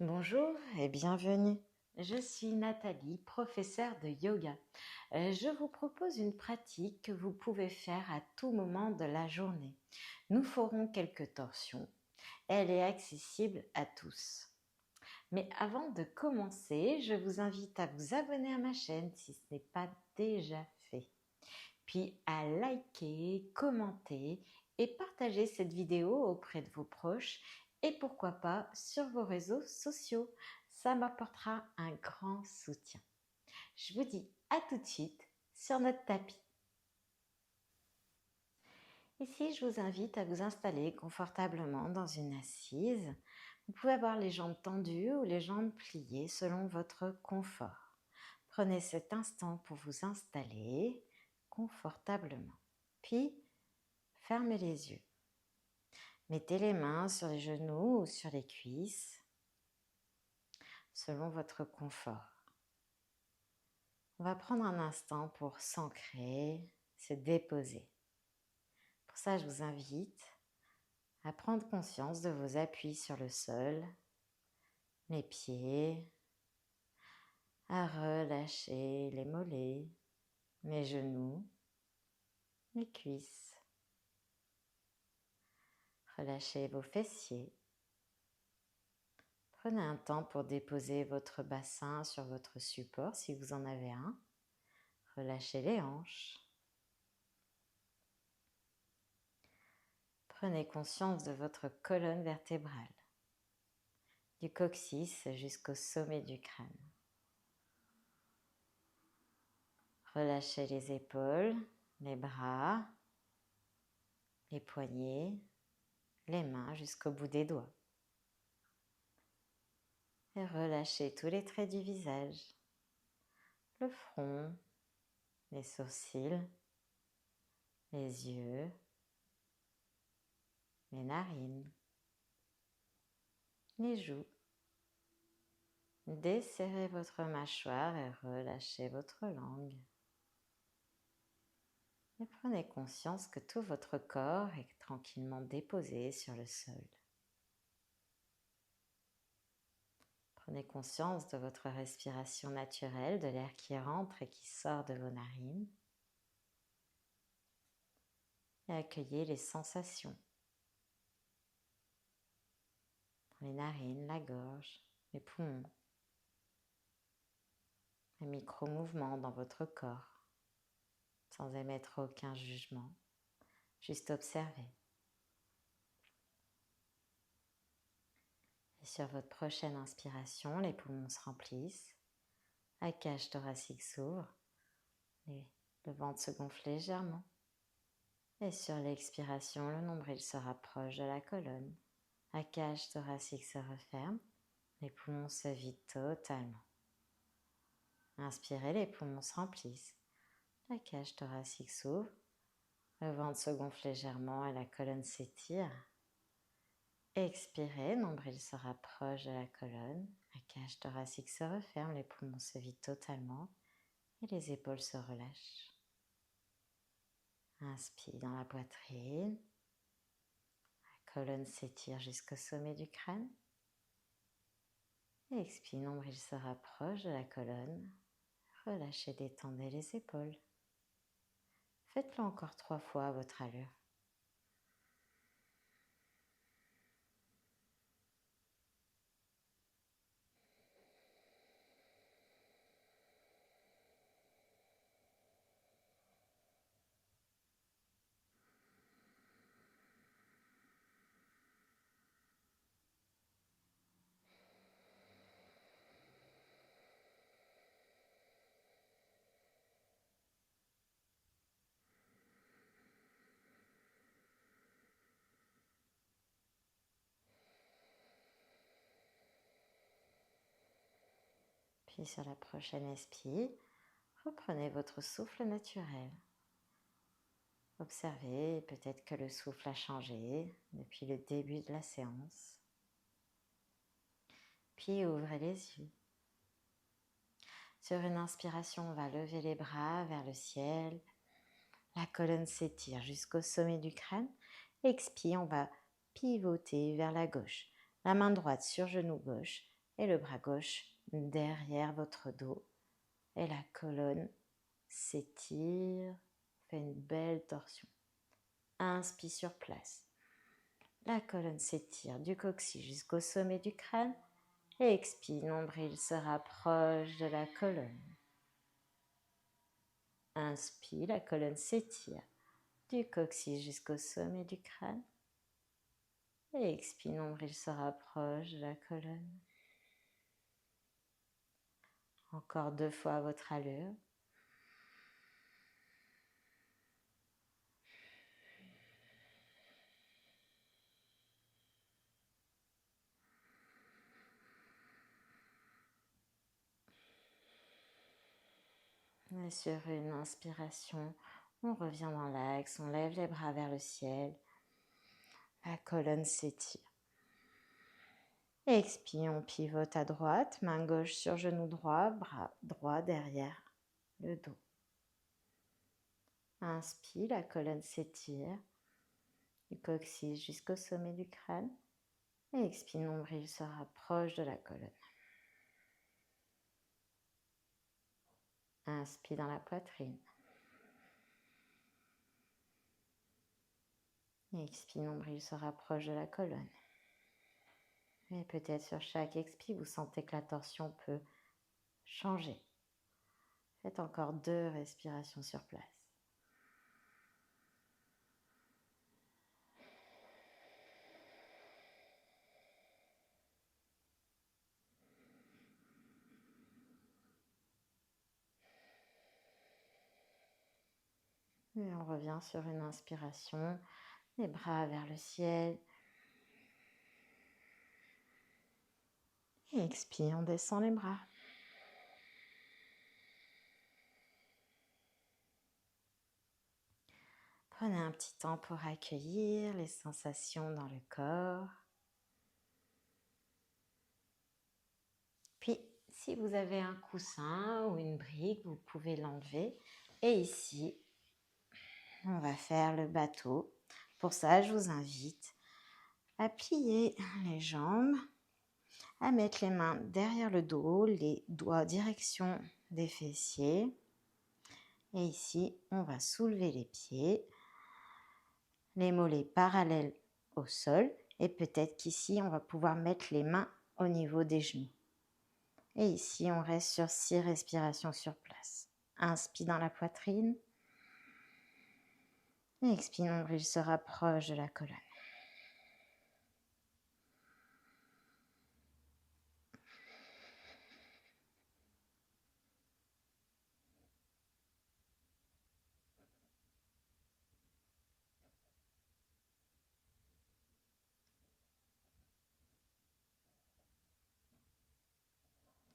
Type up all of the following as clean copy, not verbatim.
Bonjour et bienvenue. Je suis Nathalie, professeure de yoga. Je vous propose une pratique que vous pouvez faire à tout moment de la journée. Nous ferons quelques torsions. Elle est accessible à tous. Mais avant de commencer, je vous invite à vous abonner à ma chaîne si ce n'est pas déjà fait. Puis à liker, commenter et partager cette vidéo auprès de vos proches et pourquoi pas sur vos réseaux sociaux. Ça m'apportera un grand soutien. Je vous dis à tout de suite sur notre tapis. Ici, je vous invite à vous installer confortablement dans une assise. Vous pouvez avoir les jambes tendues ou les jambes pliées selon votre confort. Prenez cet instant pour vous installer confortablement. Puis, fermez les yeux. Mettez les mains sur les genoux ou sur les cuisses, selon votre confort. On va prendre un instant pour s'ancrer, se déposer. Pour ça, je vous invite à prendre conscience de vos appuis sur le sol, les pieds, à relâcher les mollets, les genoux, les cuisses. Relâchez vos fessiers. Prenez un temps pour déposer votre bassin sur votre support si vous en avez un. Relâchez les hanches. Prenez conscience de votre colonne vertébrale, du coccyx jusqu'au sommet du crâne. Relâchez les épaules, les bras, les poignets, les mains jusqu'au bout des doigts. Et relâchez tous les traits du visage, le front, les sourcils, les yeux, les narines, les joues. Desserrez votre mâchoire et relâchez votre langue. Et prenez conscience que tout votre corps est tranquillement déposé sur le sol. Prenez conscience de votre respiration naturelle, de l'air qui rentre et qui sort de vos narines. Et accueillez les sensations. Dans les narines, la gorge, les poumons. Les micro-mouvements dans votre corps, sans émettre aucun jugement, juste observer. Et sur votre prochaine inspiration, les poumons se remplissent, la cage thoracique s'ouvre, le ventre se gonfle légèrement. Et sur l'expiration, le nombril se rapproche de la colonne. La cage thoracique se referme, les poumons se vident totalement. Inspirez, les poumons se remplissent. La cage thoracique s'ouvre, le ventre se gonfle légèrement et la colonne s'étire. Expirez, nombril se rapproche de la colonne, la cage thoracique se referme, les poumons se vident totalement et les épaules se relâchent. Inspire dans la poitrine, la colonne s'étire jusqu'au sommet du crâne. Expire, nombril se rapproche de la colonne, relâchez, détendez les épaules. Faites-le encore 3 fois à votre allure. Puis sur la prochaine expire, reprenez votre souffle naturel. Observez, peut-être que le souffle a changé depuis le début de la séance. Puis ouvrez les yeux. Sur une inspiration, on va lever les bras vers le ciel. La colonne s'étire jusqu'au sommet du crâne. Expire, on va pivoter vers la gauche. La main droite sur genou gauche, et le bras gauche derrière votre dos et la colonne s'étire, fait une belle torsion. Inspire sur place. La colonne s'étire du coccyx jusqu'au sommet du crâne et expire, nombril se rapproche de la colonne. Inspire, la colonne s'étire du coccyx jusqu'au sommet du crâne. Et expire, nombril se rapproche de la colonne. Encore 2 fois à votre allure. Et sur une inspiration, on revient dans l'axe, on lève les bras vers le ciel. La colonne s'étire. Expire, on pivote à droite, main gauche sur genou droit, bras droit derrière le dos. Inspire, la colonne s'étire, du coccyx jusqu'au sommet du crâne. Et expire, nombril se rapproche de la colonne. Inspire dans la poitrine. Et expire, nombril se rapproche de la colonne. Et peut-être sur chaque expire, vous sentez que la torsion peut changer. Faites encore 2 respirations sur place. Et on revient sur une inspiration, les bras vers le ciel. Et expire, on descend les bras. Prenez un petit temps pour accueillir les sensations dans le corps. Puis, si vous avez un coussin ou une brique, vous pouvez l'enlever. Et ici, on va faire le bateau. Pour ça, je vous invite à plier les jambes, à mettre les mains derrière le dos, les doigts direction des fessiers. Et ici, on va soulever les pieds, les mollets parallèles au sol. Et peut-être qu'ici, on va pouvoir mettre les mains au niveau des genoux. Et ici, on reste sur 6 respirations sur place. Inspire dans la poitrine. Et expire, nombril se rapproche de la colonne.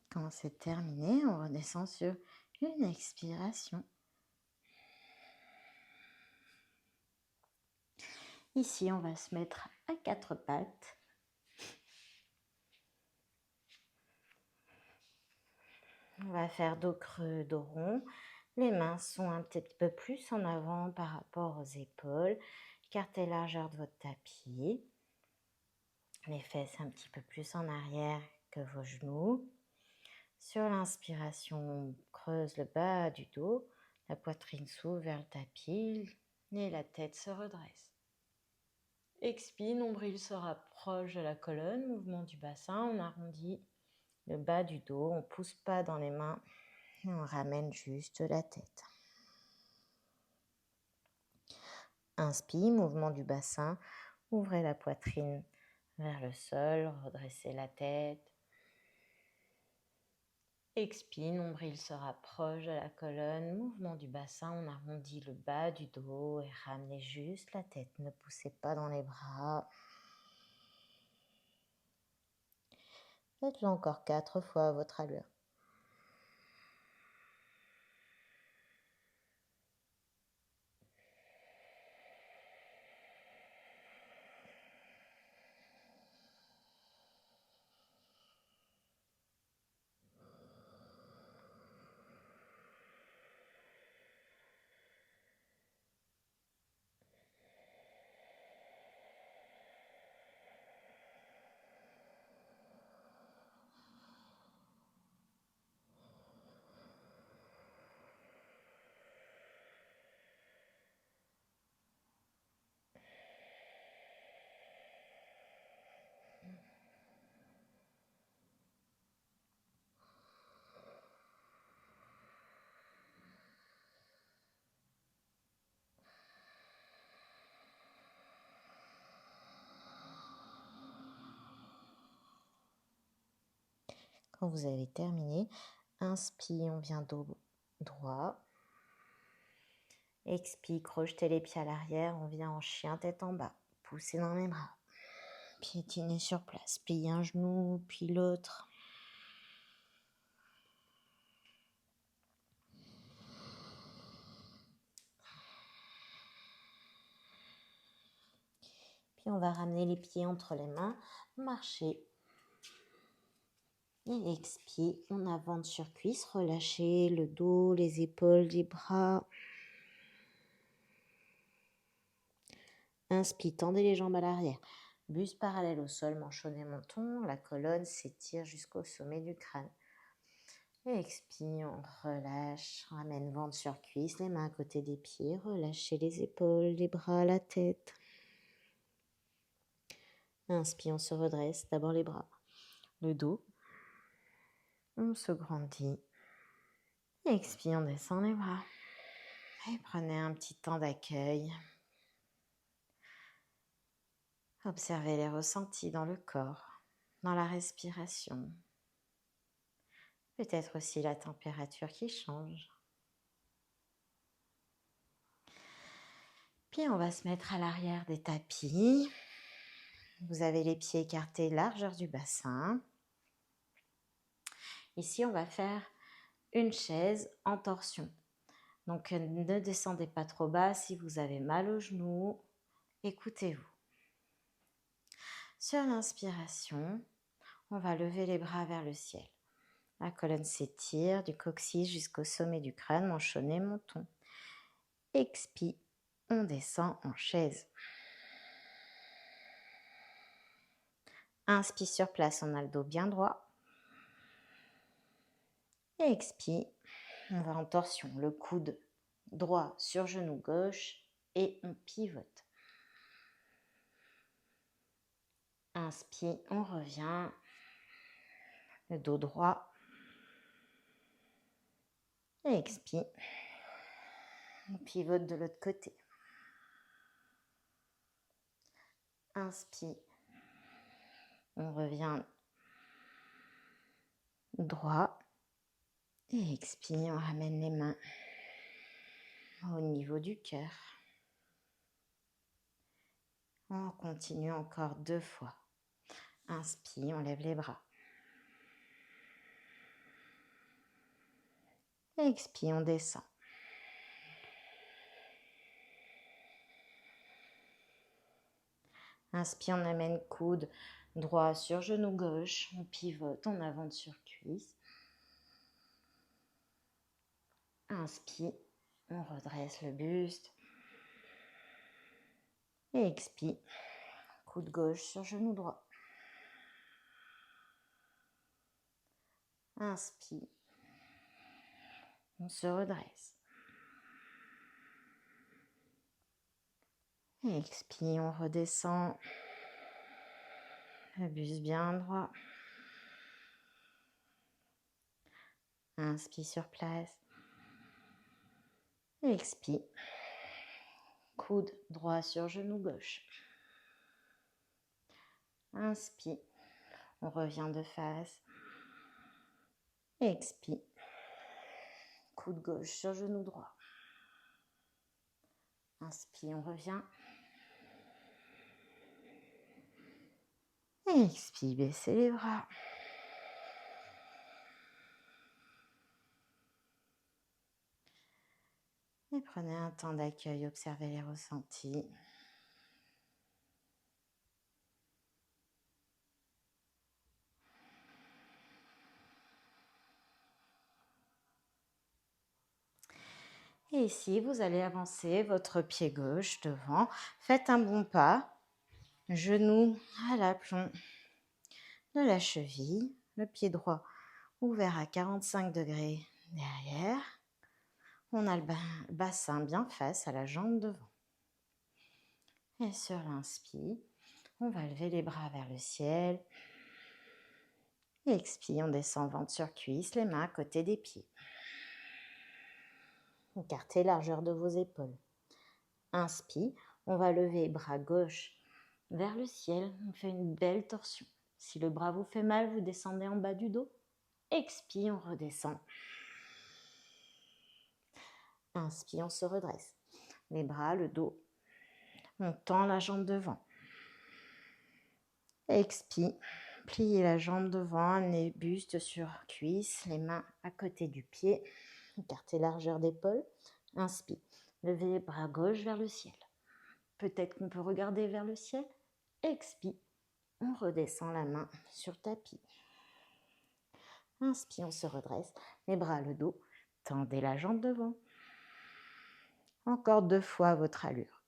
Quand c'est terminé, on redescend sur une expiration. Ici, on va se mettre à 4 pattes. On va faire dos creux, dos rond. Les mains sont un petit peu plus en avant par rapport aux épaules. Écartez la largeur de votre tapis. Les fesses un petit peu plus en arrière que vos genoux. Sur l'inspiration, on creuse le bas du dos. La poitrine s'ouvre vers le tapis et la tête se redresse. Expire, nombril se rapproche de la colonne, mouvement du bassin, on arrondit le bas du dos, on ne pousse pas dans les mains et on ramène juste la tête. Inspire, mouvement du bassin, ouvrez la poitrine vers le sol, redressez la tête. Expire, nombril se rapproche de la colonne, mouvement du bassin, on arrondit le bas du dos et ramenez juste la tête, ne poussez pas dans les bras. Faites-le encore 4 fois à votre allure. Quand vous avez terminé, inspire, on vient dos droit. Expire, crochetez les pieds à l'arrière, on vient en chien tête en bas. Poussez dans les bras. Piétinez sur place. Pliez un genou, puis l'autre. Puis on va ramener les pieds entre les mains, marcher. Et expire, on avance sur cuisse, relâchez le dos, les épaules, les bras. Inspire, tendez les jambes à l'arrière. Buste parallèle au sol, manchonnet menton. La colonne s'étire jusqu'au sommet du crâne. Et expire, on relâche, ramène ventre sur cuisse, les mains à côté des pieds. Relâchez les épaules, les bras, la tête. Inspire, on se redresse, d'abord les bras, le dos. On se grandit. Expire, on descend les bras. Et prenez un petit temps d'accueil. Observez les ressentis dans le corps, dans la respiration. Peut-être aussi la température qui change. Puis on va se mettre à l'arrière des tapis. Vous avez les pieds écartés, largeur du bassin. Ici, on va faire une chaise en torsion. Donc, ne descendez pas trop bas. Si vous avez mal aux genoux, écoutez-vous. Sur l'inspiration, on va lever les bras vers le ciel. La colonne s'étire du coccyx jusqu'au sommet du crâne, manchonnet, menton. Expire, on descend en chaise. Inspire sur place, on a le dos bien droit. Et expire, on va en torsion, le coude droit sur genou gauche et on pivote. Inspire, on revient, le dos droit. Et expire, on pivote de l'autre côté. Inspire, on revient droit. Et expire, on ramène les mains au niveau du cœur. On continue encore 2 fois. Inspire, on lève les bras. Expire, on descend. Inspire, on amène coude droit sur genou gauche. On pivote, on avance sur cuisse. Inspire, on redresse le buste. Et expire, coude gauche sur genou droit. Inspire, on se redresse. Et expire, on redescend. Le buste bien droit. Inspire sur place. Et expire. Coude droit sur genou gauche. Inspire. On revient de face. Expire. Coude gauche sur genou droit. Inspire, on revient. Expire, baissez les bras. Et prenez un temps d'accueil, observez les ressentis. Et ici, vous allez avancer votre pied gauche devant. Faites un bon pas. Genou à l'aplomb de la cheville. Le pied droit ouvert à 45 degrés derrière. On a le bassin bien face à la jambe devant. Et sur l'inspire, on va lever les bras vers le ciel. Expire, on descend ventre sur cuisse, les mains à côté des pieds. Écartez largeur de vos épaules. Inspire, on va lever bras gauche vers le ciel. On fait une belle torsion. Si le bras vous fait mal, vous descendez en bas du dos. Expire, on redescend. Inspire, on se redresse. Les bras, le dos. On tend la jambe devant. Expire. Pliez la jambe devant, amenez buste sur cuisse, les mains à côté du pied. Écartez largeur d'épaule. Inspire. Levez les bras gauche vers le ciel. Peut-être qu'on peut regarder vers le ciel. Expire. On redescend la main sur tapis. Inspire, on se redresse. Les bras, le dos. Tendez la jambe devant. Encore 2 fois à votre allure.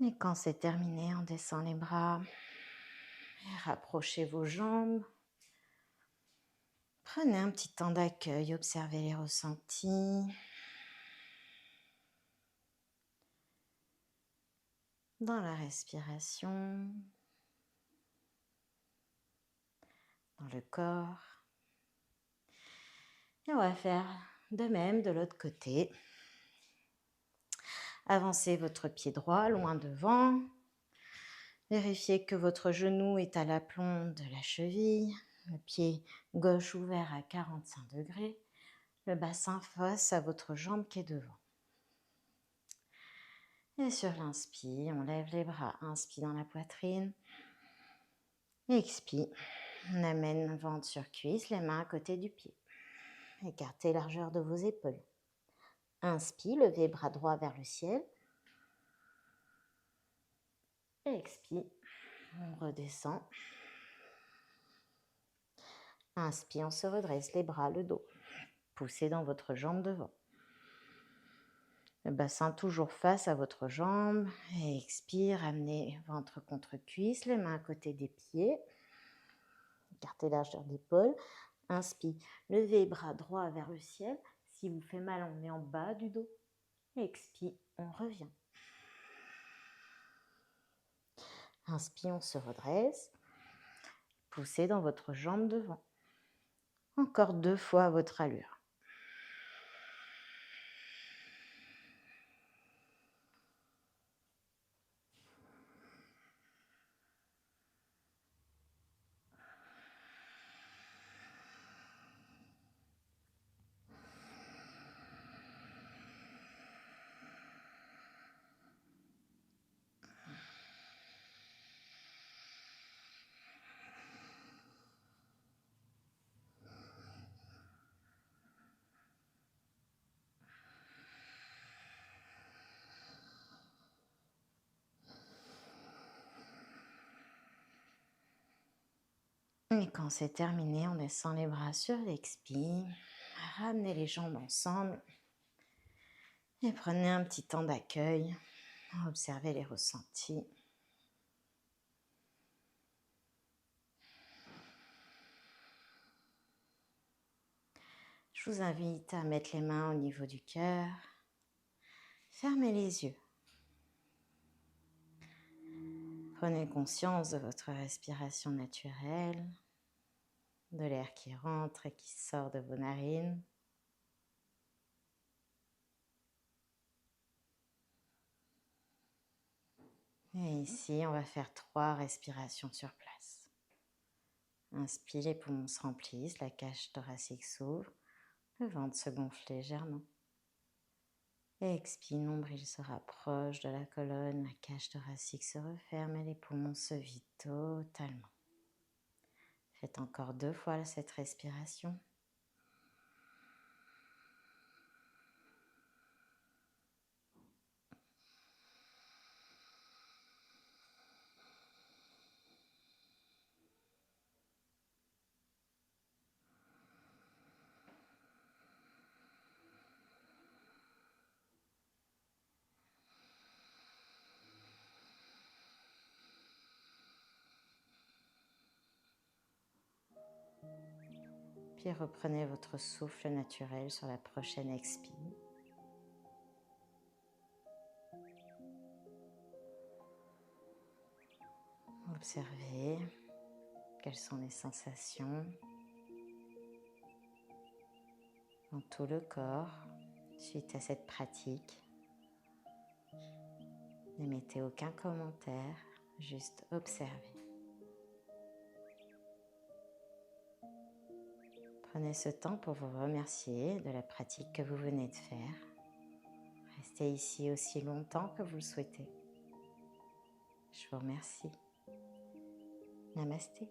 Et quand c'est terminé, on descend les bras. Et rapprochez vos jambes. Prenez un petit temps d'accueil, observez les ressentis. Dans la respiration, dans le corps. Et on va faire de même de l'autre côté. Avancez votre pied droit loin devant. Vérifiez que votre genou est à l'aplomb de la cheville. Le pied gauche ouvert à 45 degrés. Le bassin face à votre jambe qui est devant. Et sur l'inspire, on lève les bras. Inspire dans la poitrine. Expire. On amène ventre sur cuisse, les mains à côté du pied. Écartez largeur de vos épaules. Inspire, levez bras droit vers le ciel. Expire, on redescend. Inspire, on se redresse les bras, le dos. Poussez dans votre jambe devant. Le bassin toujours face à votre jambe. Expire, amenez ventre contre cuisse, les mains à côté des pieds. Écartez largeur d'épaule. Inspire, levez bras droit vers le ciel. Si vous fait mal, on met en bas du dos. Expire, on revient. Inspire, on se redresse. Poussez dans votre jambe devant. Encore 2 fois à votre allure. Et quand c'est terminé, on descend les bras sur l'expire. Ramenez les jambes ensemble. Et prenez un petit temps d'accueil. Observez les ressentis. Je vous invite à mettre les mains au niveau du cœur. Fermez les yeux. Prenez conscience de votre respiration naturelle, de l'air qui rentre et qui sort de vos narines. Et ici, on va faire 3 respirations sur place. Inspire, les poumons se remplissent, la cage thoracique s'ouvre, le ventre se gonfle légèrement. Expire, nombril se rapproche de la colonne, la cage thoracique se referme et les poumons se vident totalement. Faites encore 2 fois cette respiration. Puis reprenez votre souffle naturel sur la prochaine expire. Observez quelles sont les sensations dans tout le corps suite à cette pratique. N'émettez aucun commentaire, juste observez. Prenez ce temps pour vous remercier de la pratique que vous venez de faire. Restez ici aussi longtemps que vous le souhaitez. Je vous remercie. Namasté.